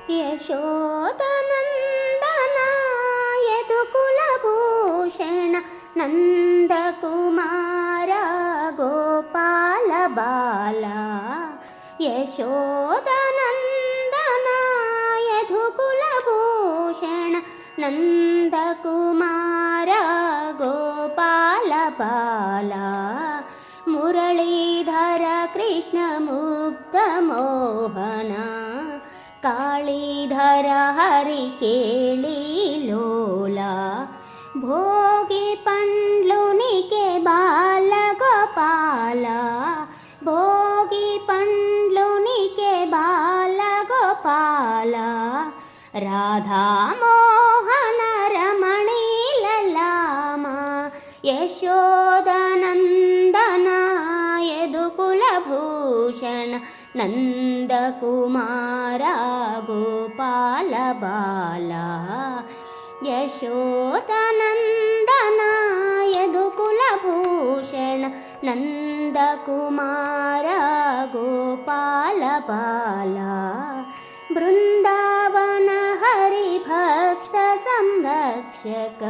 ಯಶೋದನಂದನ ಯದುಕುಲಭೂಷಣ ನಂದಕುಮಾರ ಗೋಪಾಲ ಬಾಲ. ಯಶೋದನಂದನ ಯದುಕುಲಭೂಷಣ ನಂದಕುಮಾರ ಗೋಪಾಲ ಬಾಲ. ಮುರಳೀಧರ ಕೃಷ್ಣ ಮುಕ್ತ ಮೋಹನ ಕಾಳೀಧರ ಹರಿ ಕೇಳಿ ಲೋಲ. ಭೋಗಿ ಪಂಡ್ಲುನಿಕೆ ಬಾಲ ಗೋಪಾಲ. ಭೋಗಿ ಪಂಡ್ಲುನಿಕೆ ಬಾಲ ಗೋಪಾಲ. ರಾಧಾ ಮೋಹನ ರಮಣೀ ಲಲಾಮ. ಯಶೋದನಂದನ ಯದುಕುಲಭೂಷಣ ನಂದಕುಮಾರ ಗೋಪಾಲ ಬಾಲ. ಯಶೋದನಂದನ ಯದುಕುಲಭೂಷಣ ನಂದಕುಮಾರ ಗೋಪಾಲ ಬಾಲ. ಬೃಂದಾವನ ಹರಿಭಕ್ತ ಸಂರಕ್ಷಕ.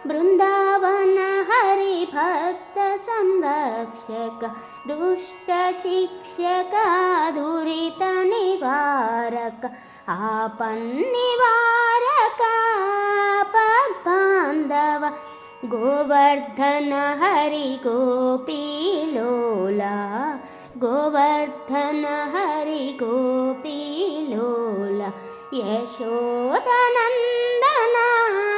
ಬೃಂದಾವನ ಹರಿಭಕ್ತ ಸಂರಕ್ಷಕ. ದುಷ್ಟ ಶಿಕ್ಷಕ ದುರಿತ ನಿವಾರಕ. ಆಪನ್ನಿವಾರಕ ಪದ್ಬಾಂಧವ. ಗೋವರ್ಧನ ಹರಿ ಗೋಪೀಲೋಲ. ಗೋವರ್ಧನ ಹರಿ ಗೋಪೀಲೋಲ. ಯಶೋದನಂದನ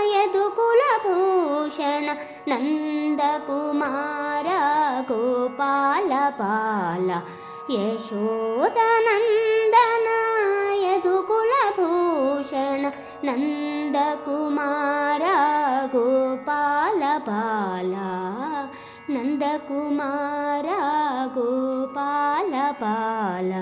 ಯದುಕುಲಭೂಷಣ ನಂದಕುಮಾರ ಗೋಪಾಲ ಬಾಲ. ಯಶೋದನಂದನ ಯದುಕುಲಭೂಷಣ ನಂದಕುಮಾರ ಗೋಪಾಲ ಬಾಲ. ನಂದಕುಮಾರ ಗೋಪಾಲ ಬಾಲ.